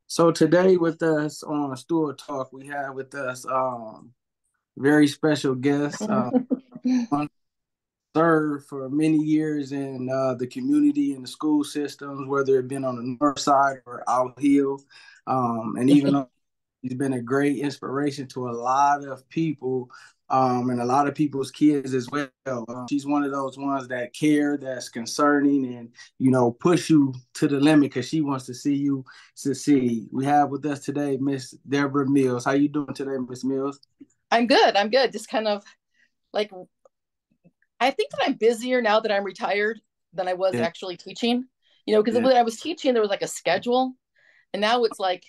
So today with us on Stool Talk, we have with us very special guest, served for many years in the community and the school systems, whether it been on the north side or out here. And even though he's been a great inspiration to a lot of people and a lot of people's kids as well. She's one of those ones that care, that's concerning, and push you to the limit because she wants to see you succeed. We have with us today Miss Deborah Mills. How you doing today, Miss Mills? I'm good. I'm good. Just kind of like, I think that I'm busier now that I'm retired than I was Yeah, actually teaching, because yeah, when I was teaching, there was like a schedule. And now it's like,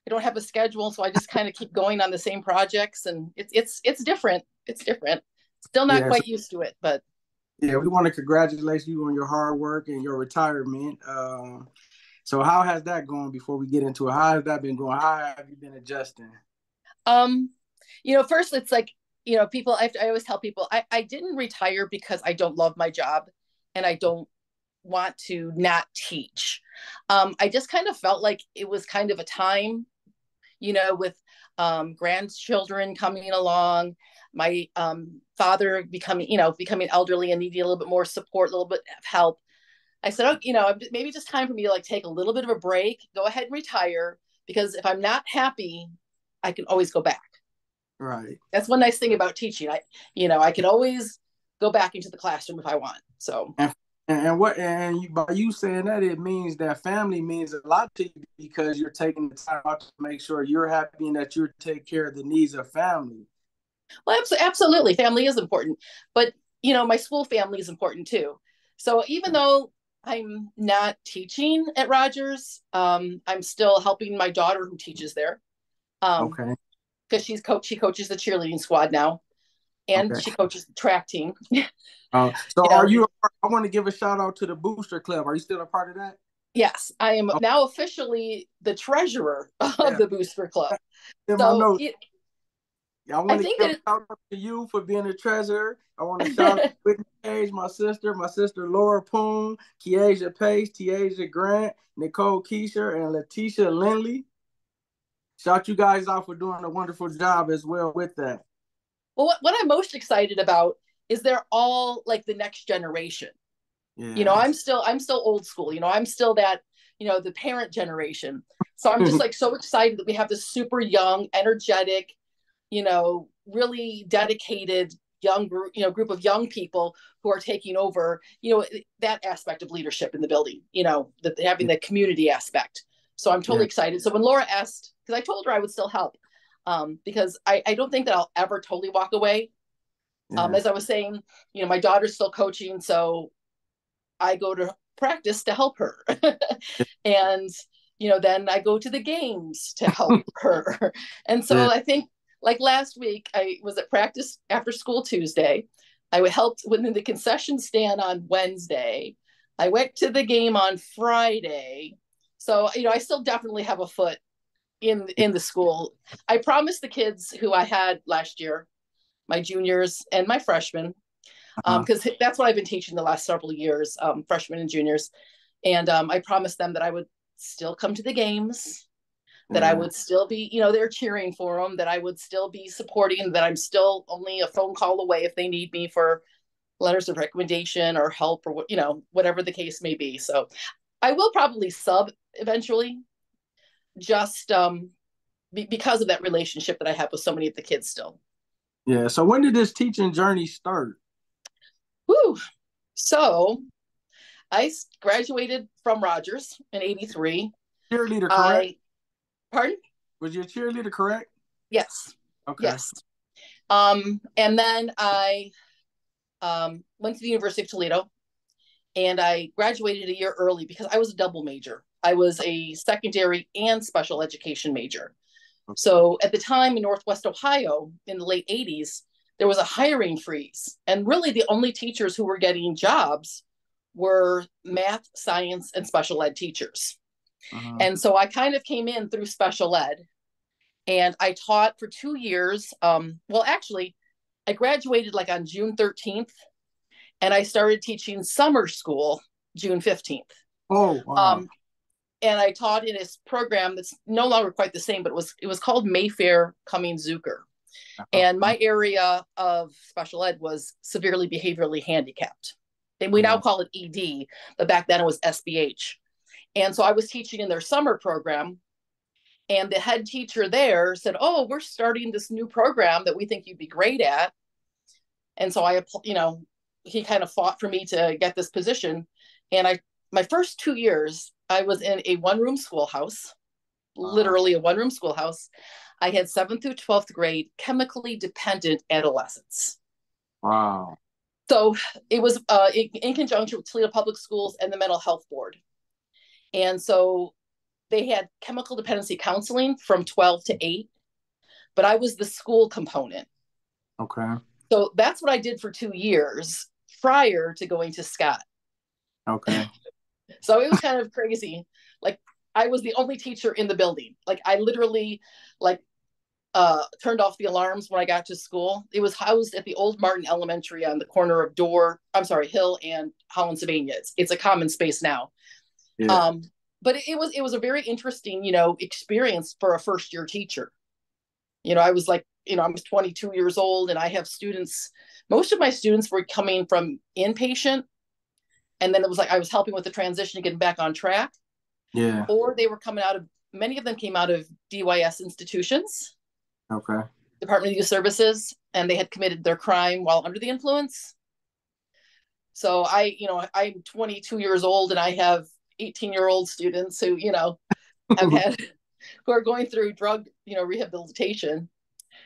I don't have a schedule. So I just kind of keep going on the same projects, and it's different. It's different. Still not yeah. So, quite used to it, but yeah, we want to congratulate you on your hard work and your retirement. So how has that gone before we get into it? How has that been going? How have you been adjusting? um, first it's like, people, I always tell people I didn't retire because I don't love my job and I don't want to not teach. I just kind of felt like it was kind of a time, with grandchildren coming along, my father becoming elderly and needing a little bit more support, a little bit of help. I said, oh, maybe just time for me to like take a little bit of a break, go ahead and retire, because if I'm not happy, I can always go back. Right. That's one nice thing about teaching. I can always go back into the classroom if I want. So And by you saying that, it means that family means a lot to you because you're taking the time out to make sure you're happy and that you take care of the needs of family. well, absolutely, family is important, but my school family is important too. So even though I'm not teaching at Rogers, I'm still helping my daughter who teaches there, um, Okay. because she coaches the cheerleading squad now, and Okay. she coaches the track team. So you are know, you? I want to give a shout out to the Booster Club. Are you still a part of that? yes, I am Oh, now officially the treasurer of yeah. the Booster Club. In my So notes, I I want to think give a that shout out to you for being a treasurer. I want to shout out to Whitney Page, my sister Laura Poon, Kiesia Pace, Tiasia Grant, Nicole Keisha, and Letitia Lindley. Shout you guys out for doing a wonderful job as well with that. well, what I'm most excited about is they're all like the next generation. Yes. I'm still old school. I'm still that, the parent generation. So I'm just like so excited that we have this super young, energetic, really dedicated young group, group of young people who are taking over, that aspect of leadership in the building, having Yeah. the community aspect. So I'm totally Yeah. excited. So when Laura asked, because I told her I would still help, because I don't think that I'll ever totally walk away. Yeah. As I was saying, my daughter's still coaching, so I go to practice to help her. And, then I go to the games to help her. And so Yeah. I think like last week, I was at practice after school Tuesday. I helped within the concession stand on Wednesday. I went to the game on Friday. So, I still definitely have a foot in the school. I promised the kids who I had last year, my juniors and my freshmen, Uh-huh. because that's what I've been teaching the last several years, freshmen and juniors. And I promised them that I would still come to the games, that I Yeah. would still be, they're cheering for them, that I would still be supporting, that I'm still only a phone call away if they need me for letters of recommendation or help or, whatever the case may be. So I will probably sub eventually, just because of that relationship that I have with so many of the kids still. Yeah. So when did this teaching journey start? Woo. So I graduated from Rogers in '83. Cheerleader, correct? I, pardon? Was your cheerleader correct? Yes. Okay. Yes. And then I went to the University of Toledo, and I graduated a year early because I was a double major. I was a secondary and special education major. So at the time in Northwest Ohio in the late '80s, there was a hiring freeze. And really the only teachers who were getting jobs were math, science, and special ed teachers. Uh-huh. And so I kind of came in through special ed, and I taught for 2 years. Well, actually, I graduated like on June 13th, and I started teaching summer school June 15th. Oh, wow. Um, and I taught in this program that's no longer quite the same, but it was called Mayfair Cummings Zucker. And my area of special ed was severely behaviorally handicapped. And we now call it ED, but back then it was SBH. And so I was teaching in their summer program, and the head teacher there said, "Oh, we're starting this new program that we think you'd be great at." And so he kind of fought for me to get this position. And my first 2 years, I was in a one-room schoolhouse, literally a one-room schoolhouse. I had 7th through 12th grade chemically dependent adolescents. Wow. So it was in conjunction with Toledo Public Schools and the Mental Health Board. And so they had chemical dependency counseling from 12 to 8, but I was the school component. Okay. So that's what I did for 2 years prior to going to Scott. Okay. So it was kind of crazy. Like, I was the only teacher in the building. Like, I literally turned off the alarms when I got to school. It was housed at the old Martin Elementary on the corner of Hill and Holland Sylvania. It's a common space now. Yeah. But it was a very interesting, experience for a first year teacher. I was like, I was 22 years old, and I have students. Most of my students were coming from inpatient, and then it was like I was helping with the transition to getting back on track. Yeah. Or they were many of them came out of DYS institutions. Okay. Department of Youth Services, and they had committed their crime while under the influence. So I'm 22 years old, and I have 18-year-old students who, who are going through drug, rehabilitation.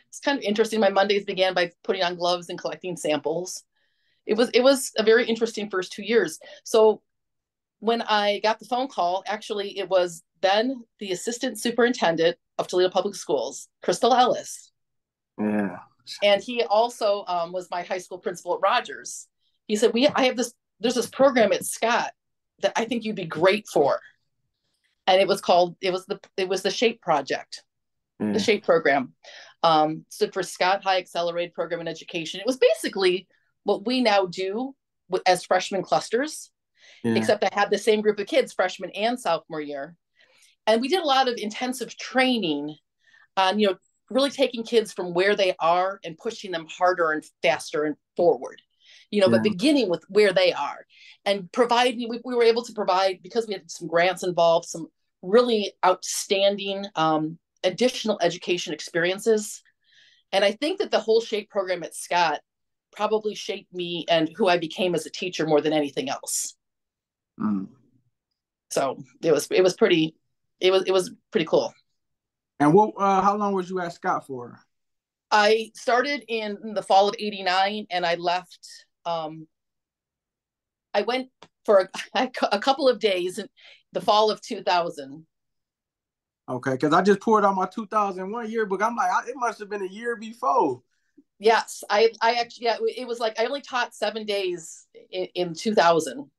It's kind of interesting. My Mondays began by putting on gloves and collecting samples. It was a very interesting first 2 years. So when I got the phone call, actually, it was then the assistant superintendent of Toledo Public Schools, Crystal Ellis. Yeah. And he also was my high school principal at Rogers. He said, there's this program at Scott that I think you'd be great for. And it was the SHAPE project, the SHAPE program. Stood for Scott High Accelerated Program in Education. It was basically what we now do as freshman clusters, except I had the same group of kids, freshman and sophomore year. And we did a lot of intensive training on, really taking kids from where they are and pushing them harder and faster and forward, but beginning with where they are and providing, we were able to provide, because we had some grants involved, some really outstanding additional education experiences. And I think that the whole SHAPE program at Scott probably shaped me and who I became as a teacher more than anything else. Mm. So it was pretty cool. And how long was you at Scott for? I started in the fall of '89, and I left. I went for a couple of days in the fall of 2000. Okay, because I just poured out my 2001 yearbook. I'm like, it must have been a year before. Yes, I actually, it was like I only taught 7 days in 2000.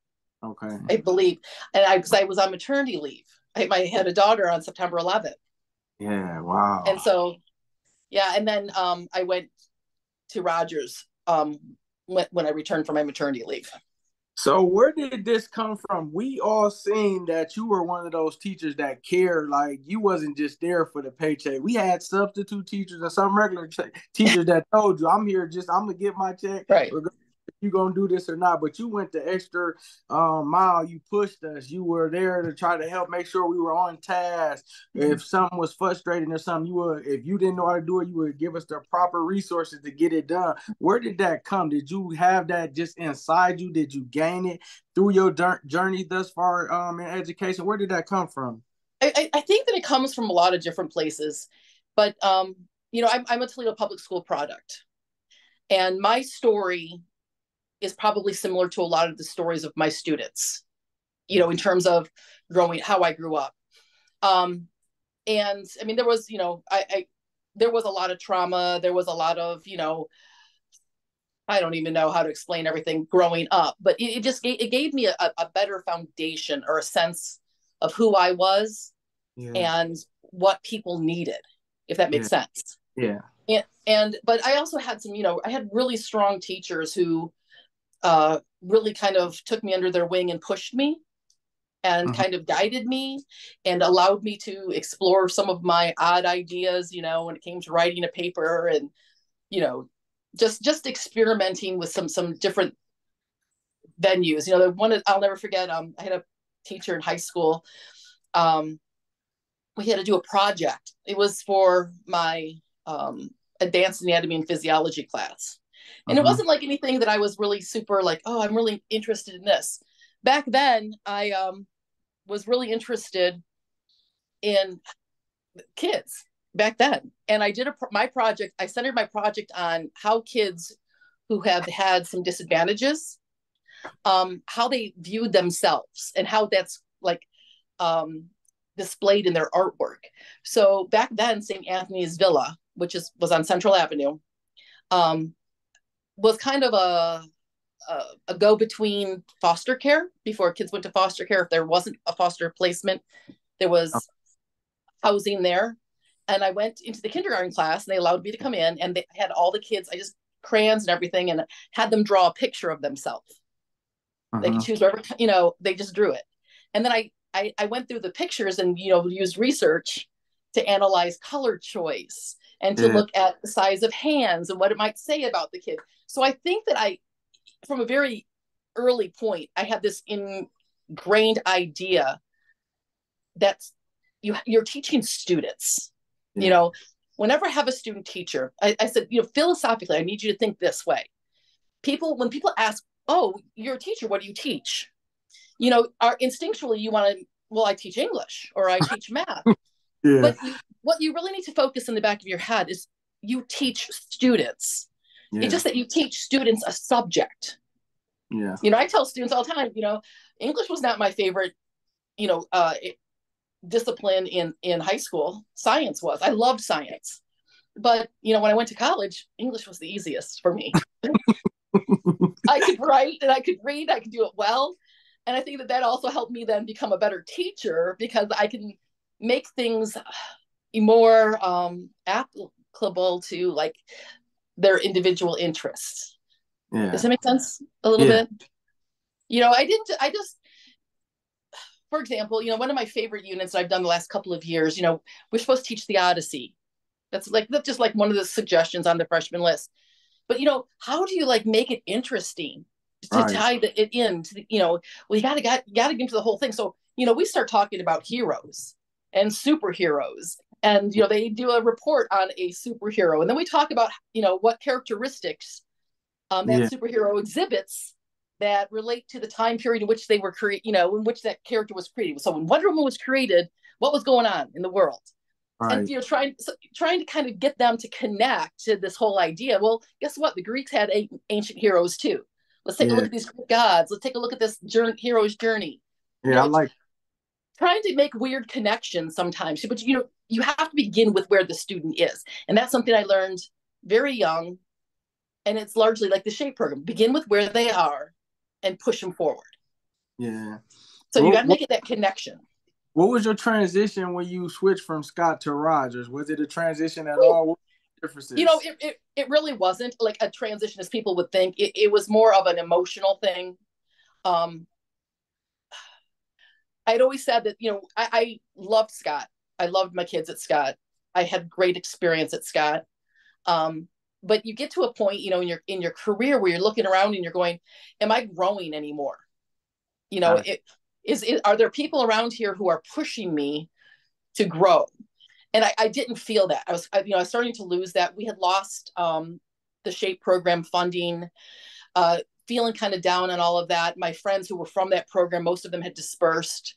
Okay. I believe, and because I was on maternity leave. I had a daughter on September 11th. Yeah, wow. And so, and then I went to Rogers when I returned from my maternity leave. So where did this come from? We all seen that you were one of those teachers that cared. Like, you wasn't just there for the paycheck. We had substitute teachers and some regular teachers that told you, I'm here I'm going to get my check. Right. If you're going to do this or not. But you went the extra mile. You pushed us. You were there to try to help make sure we were on task. Mm-hmm. If something was frustrating or something, if you didn't know how to do it, you would give us the proper resources to get it done. Where did that come? Did you have that just inside you? Did you gain it through your journey thus far in education? Where did that come from? I think that it comes from a lot of different places. But, I'm a Toledo Public School product. And my story is probably similar to a lot of the stories of my students, in terms of how I grew up. And I mean, there was, there was a lot of trauma. There was a lot of, I don't even know how to explain everything growing up, but it gave me a better foundation or a sense of who I was and what people needed, if that makes sense. Yeah. But I also had some, I had really strong teachers who really kind of took me under their wing and pushed me. and kind of guided me and allowed me to explore some of my odd ideas, you know, when it came to writing a paper and, you know, just experimenting with some different venues. You know, the one I'll never forget, I had a teacher in high school. We had to do a project. It was for my advanced anatomy and physiology class. And it wasn't like anything that I was really super like, oh, I'm really interested in this. Back then, I was really interested in kids back then. And I did my project, I centered my project on how kids who have had some disadvantages, how they viewed themselves and how that's like displayed in their artwork. So back then, St. Anthony's Villa, which was on Central Avenue, was kind of a go-between foster care. Before kids went to foster care, if there wasn't a foster placement, there was housing there. And I went into the kindergarten class and they allowed me to come in, and they had all the kids, I just crayons and everything, and had them draw a picture of themselves. They could choose whatever, you know, they just drew it. And then I went through the pictures and, you know, used research to analyze color choice and to look at the size of hands and what it might say about the kid. So I think that from a very early point, I had this ingrained idea that you're teaching students. You know, whenever I have a student teacher, I said, you know, philosophically, I need you to think this way. When people ask, oh, you're a teacher, what do you teach? You know, instinctually you want to, well, I teach English or I teach math. But what you really need to focus in the back of your head is you teach students. It's just that you teach students a subject. You know, I tell students all the time, you know, English was not my favorite, you know, discipline in high school. Science was. I loved science. But, you know, when I went to college, English was the easiest for me. I could write and I could read, I could do it well. And I think that also helped me then become a better teacher because I can make things more applicable to like their individual interests. Does that make sense a little bit? You know, I just, for example, you know, one of my favorite units I've done the last couple of years, you know, we're supposed to teach the Odyssey. That's just like one of the suggestions on the freshman list. But, you know, how do you like make it interesting to tie it into, you know, well, you got to get into the whole thing. So, you know, we start talking about heroes and superheroes, and, you know, they do a report on a superhero. And then we talk about, you know, what characteristics that superhero exhibits that relate to the time period in which they were created, you know, in which that character was created. So when Wonder Woman was created, what was going on in the world? And, you know, trying to kind of get them to connect to this whole idea. Well, guess what? The Greeks had ancient heroes too. Let's take a look at these Greek gods. Let's take a look at this hero's journey. Yeah, you know, I like trying to make weird connections sometimes, but, you know, you have to begin with where the student is. And that's something I learned very young. And it's largely like the SHAPE program. Begin with where they are and push them forward. So you got to make it that connection. What was your transition when you switched from Scott to Rogers? Was it a transition at all? What differences? You know, it really wasn't like a transition as people would think. It was more of an emotional thing. I'd always said that, you know, I loved Scott. I loved my kids at Scott. I had great experience at Scott. But you get to a point, you know, in your career where you're looking around and you're going, am I growing anymore? You know, are there people around here who are pushing me to grow? And I didn't feel that. I was starting to lose that. We had lost the SHAPE program funding, feeling kind of down on all of that. My friends who were from that program, most of them had dispersed.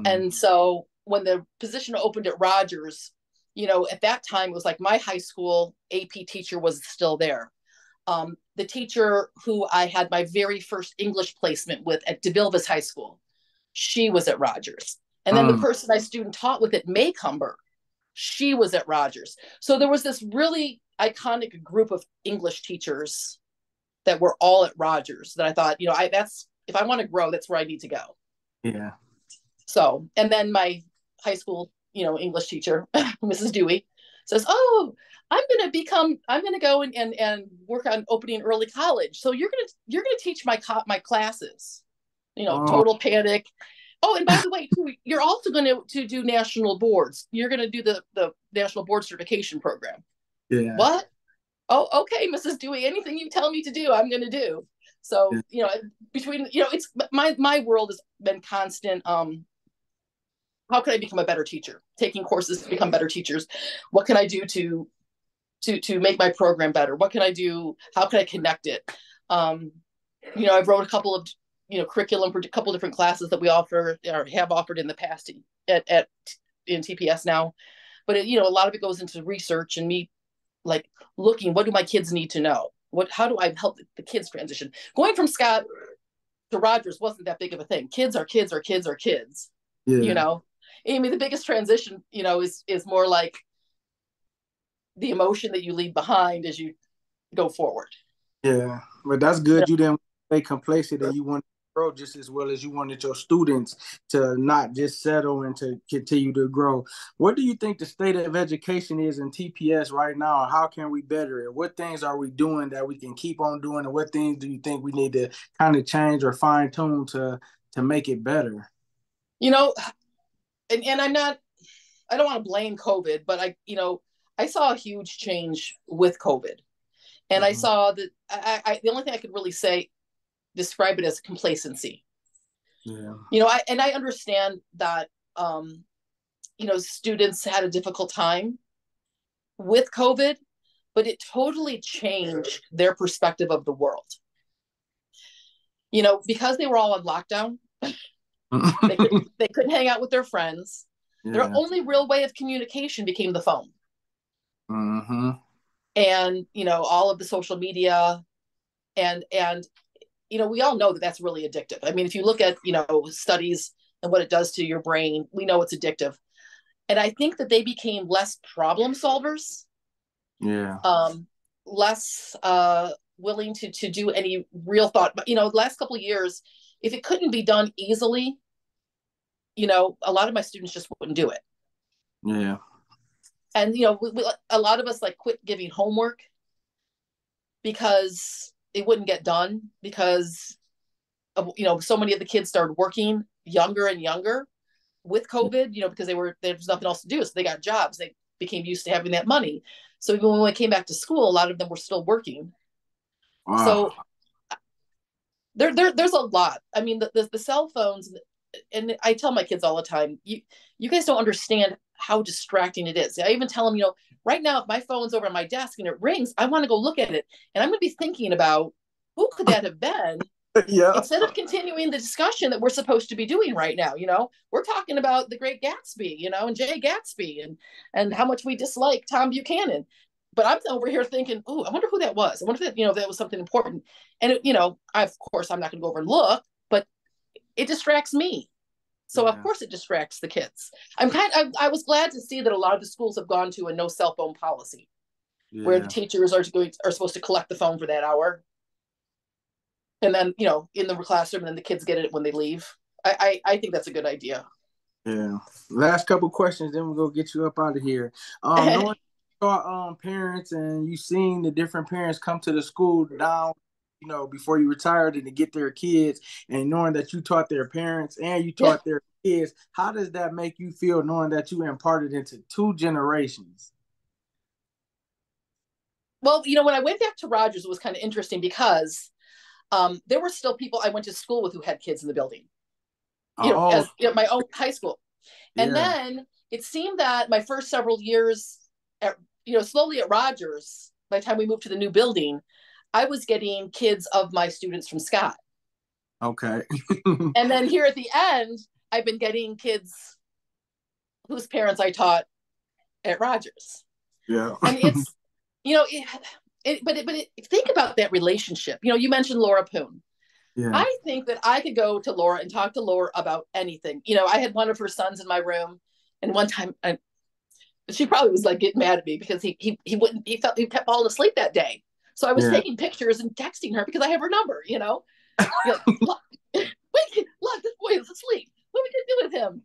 And so when the position opened at Rogers, you know, at that time, it was like my high school AP teacher was still there. The teacher who I had my very first English placement with at DeVilbiss High School, she was at Rogers. And then the person I student taught with at Maycomber, she was at Rogers. So there was this really iconic group of English teachers that were all at Rogers that I thought, you know, if I want to grow, that's where I need to go. Yeah. So, and then my high school, you know, English teacher, Mrs. Dewey, says, oh, I'm going to go and work on opening early college. So you're going to teach my classes, you know, Total Panic, Oh, and by the way, too, you're also going to do national boards. You're going to do the national board certification program. Yeah. What? Oh, okay, Mrs. Dewey, anything you tell me to do, I'm going to do. So, Yeah. between, it's my world has been constant. How can I become a better teacher? Taking courses to become better teachers. What can I do to make my program better? What can I do? How can I connect it? I've wrote a couple of curriculum for a couple of different classes that we offer or have offered in the past in TPS now. But a lot of it goes into research and me like looking, what do my kids need to know? How do I help the kids transition? Going from Scott to Rogers wasn't that big of a thing. Kids are kids are kids are kids. Yeah. Amy, the biggest transition, is more like the emotion that you leave behind as you go forward. Yeah. But that's good. You didn't stay complacent and you wanted to grow just as well as you wanted your students to not just settle and to continue to grow. What do you think the state of education is in TPS right now? How can we better it? What things are we doing that we can keep on doing? And what things do you think we need to kind of change or fine tune to make it better? And I don't want to blame COVID, but I saw a huge change with COVID. And I Mm-hmm. saw that the only thing I could really describe it as complacency. Yeah. I understand that, students had a difficult time with COVID, but it totally changed their perspective of the world. Because they were all on lockdown, they couldn't hang out with their friends. Their Yeah. only real way of communication became the phone. Mm-hmm. And, all of the social media and we all know that that's really addictive. I mean, if you look at, studies and what it does to your brain, we know it's addictive. And I think that they became less problem solvers, Yeah. less willing to do any real thought. But, the last couple of years, if it couldn't be done easily, a lot of my students just wouldn't do it. Yeah. And, a lot of us quit giving homework because it wouldn't get done because so many of the kids started working younger and younger with COVID, because there was nothing else to do. So they got jobs. They became used to having that money. So even when we came back to school, a lot of them were still working. Wow. So there's a lot. I mean, the cell phones, and I tell my kids all the time, you guys don't understand how distracting it is. I even tell them, right now, if my phone's over on my desk and it rings, I want to go look at it. And I'm going to be thinking about who could that have been? Yeah. Instead of continuing the discussion that we're supposed to be doing right now. We're talking about the great Gatsby, and Jay Gatsby and how much we dislike Tom Buchanan. But I'm over here thinking, oh, I wonder who that was. I wonder if that was something important. And of course I'm not going to go over and look, but it distracts me. So of course it distracts the kids. I was glad to see that a lot of the schools have gone to a no cell phone policy, where the teachers are supposed to collect the phone for that hour. And then, in the classroom, and then the kids get it when they leave. I think that's a good idea. Yeah. Last couple questions, then we'll go get you up out of here. Knowing your parents and you seen the different parents come to the school down, before you retired and to get their kids, and knowing that you taught their parents and you taught their kids, how does that make you feel knowing that you imparted into two generations? Well, when I went back to Rogers, it was kind of interesting because there were still people I went to school with who had kids in the building, Oh, as my own high school. And yeah. then it seemed that my first several years slowly at Rogers, by the time we moved to the new building, I was getting kids of my students from Scott. Okay. And then here at the end, I've been getting kids whose parents I taught at Rogers. Yeah. And it's, think about that relationship. You mentioned Laura Poon. Yeah. I think that I could go to Laura and talk to Laura about anything. I had one of her sons in my room, and one time she probably was getting mad at me because he kept falling asleep that day. So I was taking pictures and texting her because I have her number. Look, this boy is asleep. What are we gonna do with him?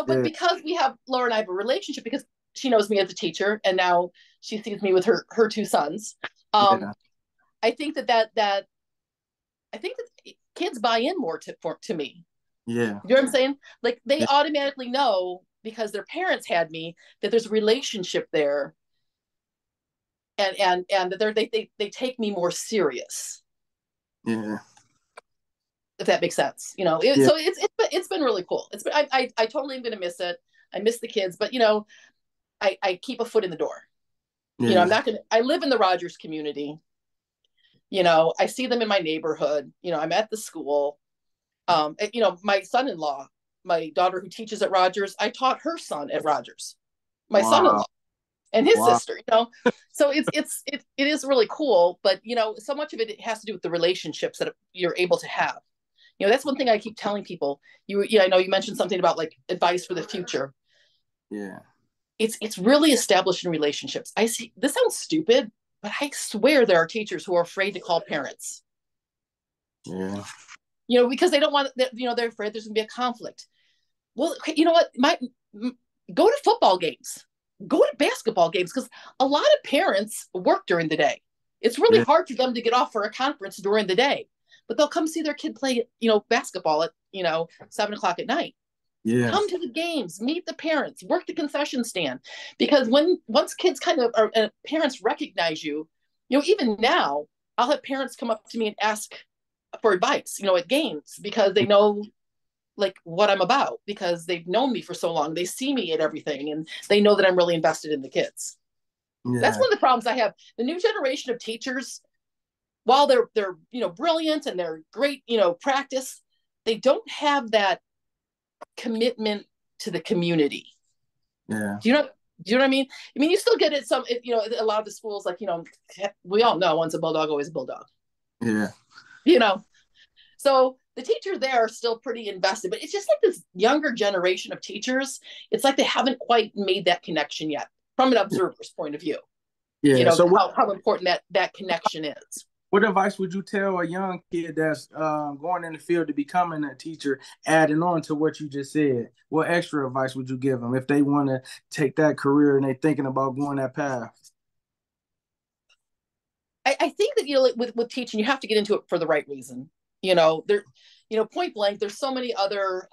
But because Laura and I have a relationship, because she knows me as a teacher, and now she sees me with her two sons. I think that I think that kids buy in more to me. Yeah. You know what I'm saying? Like they Yeah. automatically know because their parents had me that there's a relationship there, and that they take me more serious. Yeah. If that makes sense, Yeah. so it's been really cool. It's been I totally am gonna miss it. I miss the kids, but I keep a foot in the door. I'm Yeah. not gonna. I live in the Rogers community. I see them in my neighborhood. I'm at the school. My son-in-law, my daughter who teaches at Rogers, I taught her son at Rogers. My Wow. son-in-law and his Wow. sister. So it is really cool. But so much of it has to do with the relationships that you're able to have. That's one thing I keep telling people. I know you mentioned something about like advice for the future. Yeah. It's really established in relationships. I see this sounds stupid, but I swear there are teachers who are afraid to call parents. Yeah. Because they don't want they're afraid there's gonna be a conflict. Well, you know what? Go to football games, go to basketball games, because a lot of parents work during the day. It's really Yeah. hard for them to get off for a conference during the day, but they'll come see their kid play, basketball at 7 o'clock at night. Yeah. Come to the games, meet the parents, work the concession stand, because once kids kind of parents recognize you, even now I'll have parents come up to me and ask for advice, at games, because they know like what I'm about, because they've known me for so long. They see me at everything and they know that I'm really invested in the kids. That's Yeah. one of the problems I have. The new generation of teachers, while they're brilliant and they're great, practice, they don't have that commitment to the community. Yeah. Do you know do you know what I mean? I mean, you still get it a lot of the schools, like, we all know once a bulldog, always a bulldog. Yeah. You know, So the teachers there are still pretty invested, but it's just like this younger generation of teachers. It's like they haven't quite made that connection yet from an observer's point of view, Yeah. So how important that connection is. what advice would you tell a young kid that's going in the field to becoming a teacher, adding on to what you just said? What extra advice would you give them if they want to take that career and they're thinking about going that path? I think that, with teaching, you have to get into it for the right reason. There, point blank, there's so many other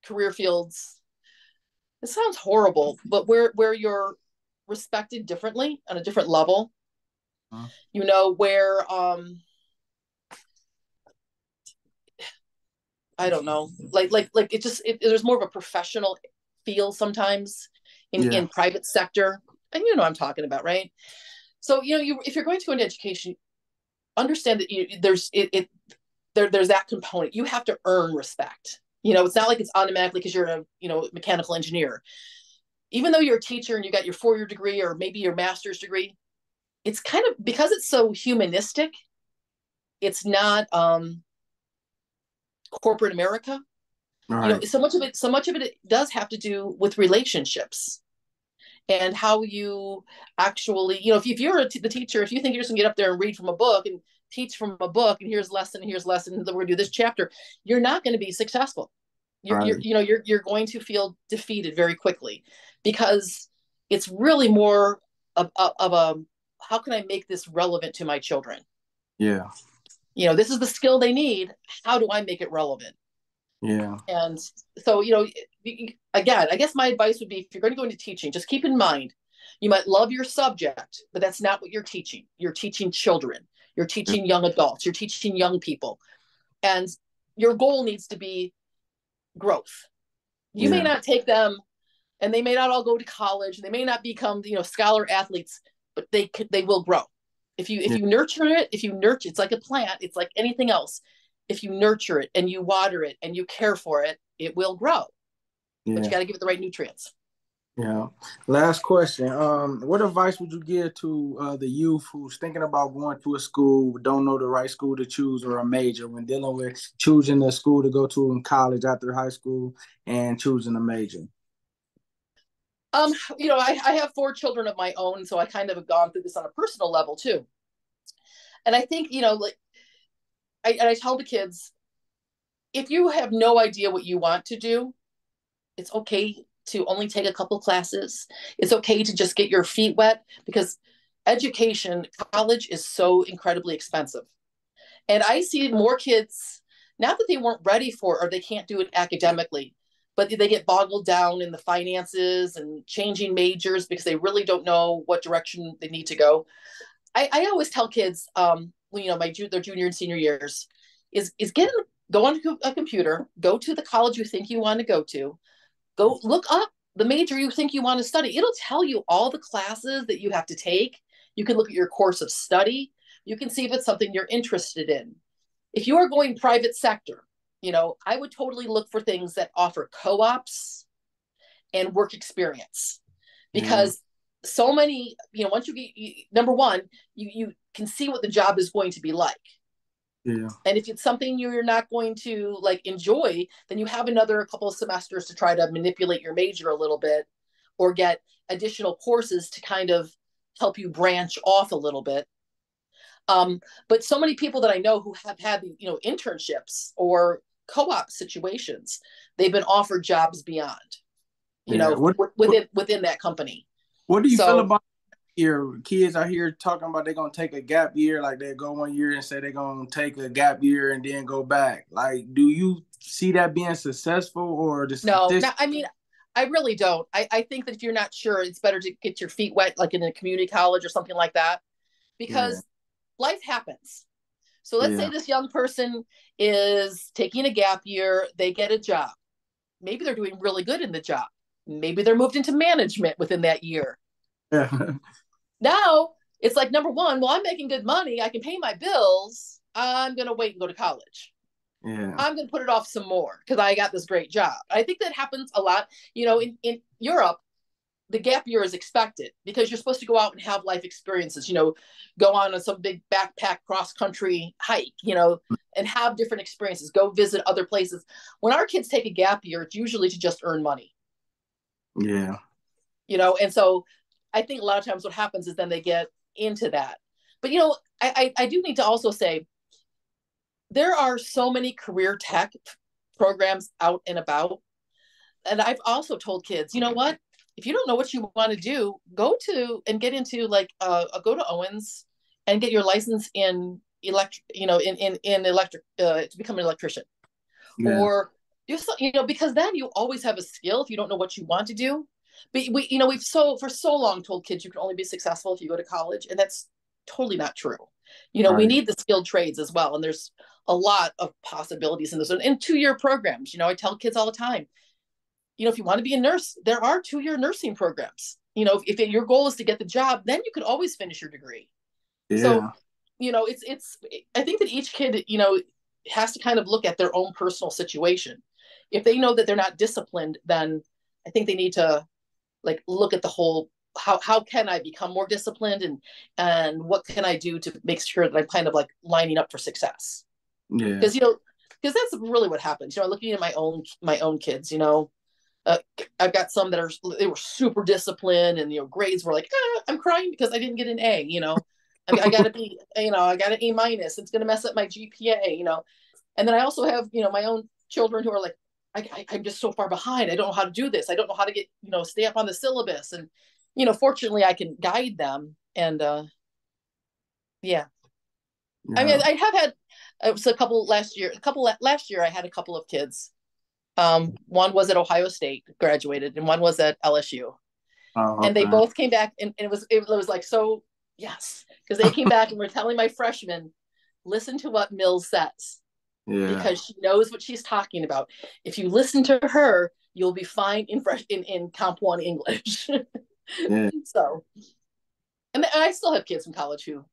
career fields. It sounds horrible, but where you're respected differently on a different level. Huh? Where I don't know, like there's more of a professional feel sometimes Yeah. in private sector, and what I'm talking about, right? So if you're going to go into education, understand that there's that component. You have to earn respect. It's not like it's automatically because you're a mechanical engineer. Even though you're a teacher and you got your 4-year degree or maybe your master's degree, it's kind of, because it's so humanistic. It's not corporate America. All right. So much of it it does have to do with relationships and how you actually, if you're the teacher, if you think you're just gonna get up there and read from a book and teach from a book, and here's lesson and here's lesson, and we're gonna do this chapter, you're not going to be successful. All You're going to feel defeated very quickly, because it's really more of a, how can I make this relevant to my children? Yeah. This is the skill they need. How do I make it relevant? Yeah. And so, again, I guess my advice would be, if you're going to go into teaching, just keep in mind, you might love your subject, but that's not what you're teaching. You're teaching children. You're teaching young adults. You're teaching young people. And your goal needs to be growth. You may Yeah. not take them, and they may not all go to college. They may not become, scholar athletes, but they will grow. If Yeah. you nurture it, it's like a plant. It's like anything else. If you nurture it and you water it and you care for it, it will grow. But you Yeah. got to give it the right nutrients. Yeah. Last question. What advice would you give to the youth who's thinking about going to a school, don't know the right school to choose or a major, when dealing with choosing the school to go to in college after high school and choosing a major? I have 4 children of my own, so I kind of have gone through this on a personal level too. And I think, like I tell the kids, if you have no idea what you want to do, it's okay to only take a couple classes. It's okay to just get your feet wet, because education, college is so incredibly expensive. And I see more kids not that they weren't ready for, or they can't do it academically, but they get boggled down in the finances and changing majors because they really don't know what direction they need to go. I always tell kids, their junior and senior years, is go on a computer, go to the college you think you want to go look up the major you think you want to study. It'll tell you all the classes that you have to take. You can look at your course of study. You can see if it's something you're interested in. If you are going private sector, I would totally look for things that offer co-ops and work experience, because so many, once you get, number one, you can see what the job is going to be like. Yeah. And if it's something you're not going to enjoy, then you have another couple of semesters to try to manipulate your major a little bit, or get additional courses to kind of help you branch off a little bit. But so many people that I know who have had, internships or co-op situations, they've been offered jobs beyond, within that company. What do you feel about your kids out here talking about they're going to take a gap year? Like, they go 1 year and say they're going to take a gap year and then go back. Like, do you see that being successful, or just no? I mean, I really don't. I think that if you're not sure, it's better to get your feet wet, like in a community college or something like that, because life happens. So let's say this young person is taking a gap year, they get a job. Maybe they're doing really good in the job. Maybe they're moved into management within that year. Now it's like, number one, well, I'm making good money, I can pay my bills, I'm going to wait and go to college. I'm going to put it off some more because I got this great job. I think that happens a lot. In Europe, the gap year is expected because you're supposed to go out and have life experiences, go on some big backpack cross-country hike, and have different experiences, go visit other places. When our kids take a gap year, it's usually to just earn money. And so I think a lot of times what happens is then they get into that. But, I do need to also say, there are so many career tech programs out and about. And I've also told kids, you know what? If you don't know what you want to do, go to and get into go to Owens and get your license in electric, to become an electrician. Or because then you always have a skill if you don't know what you want to do. But we've for so long told kids you can only be successful if you go to college, and that's totally not true. We need the skilled trades as well, and there's a lot of possibilities in this. And 2-year programs, I tell kids all the time, if you want to be a nurse, there are 2-year nursing programs. If your goal is to get the job, then you can always finish your degree. So, it's I think that each kid, has to kind of look at their own personal situation. If they know that they're not disciplined, then I think they need to look at the whole, how can I become more disciplined, and what can I do to make sure that I'm kind of lining up for success. Because that's really what happens. Looking at my own kids, I've got some that they were super disciplined, and grades were I'm crying because I didn't get an A. I got to be, I got an A-. It's going to mess up my GPA. And then I also have my own children who are I'm just so far behind. I don't know how to do this. I don't know how to get stay up on the syllabus. And fortunately, I can guide them. And I mean, I have had a couple last year. I had a couple of kids. One was at Ohio State, graduated, and one was at LSU. And they both came back, and it was so, yes, because they came back and were telling my freshmen, listen to what Mills says, because she knows what she's talking about. If you listen to her, you'll be fine in Comp 1 English. So, and I still have kids from college who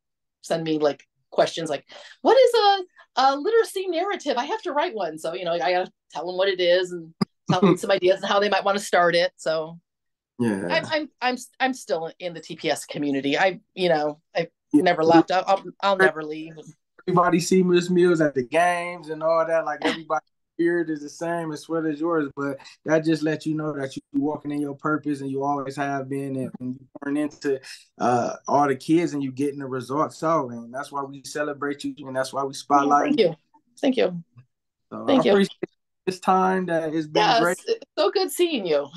send me questions what is a literacy narrative? I have to write one. So, I got to tell them what it is and tell them some ideas and how they might want to start it. So I'm still in the TPS community. I've never left. I'll never leave. Everybody see Miss Mills at the games and all that. Everybody spirit is the same as well as yours, but that just lets you know that you're walking in your purpose, and you always have been, and you turn into all the kids, and you getting the results out, and that's why we celebrate you, and that's why we spotlight you. Thank you. So I appreciate this time. That has been great. It's so good seeing you.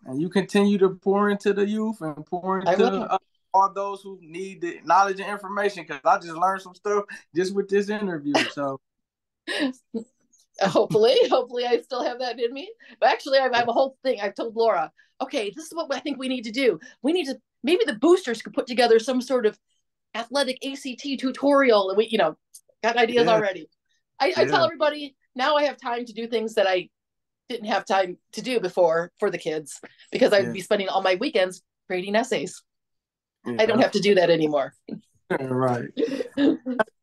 And you continue to pour into the youth and pour into all those who need the knowledge and information, because I just learned some stuff just with this interview. So Hopefully I still have that in me. But actually, I have a whole thing. I've told Laura, okay, this is what I think we need to do. We need to, maybe the boosters could put together some sort of athletic ACT tutorial. And we, got ideas Yeah, already. I tell yeah, everybody now I have time to do things that I didn't have time to do before for the kids because I'd yeah, be spending all my weekends grading essays. I don't yeah. have to do that anymore. Right. So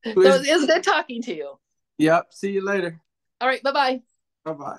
Please. it's good talking to you. Yep. See you later. All right. Bye bye. Bye bye.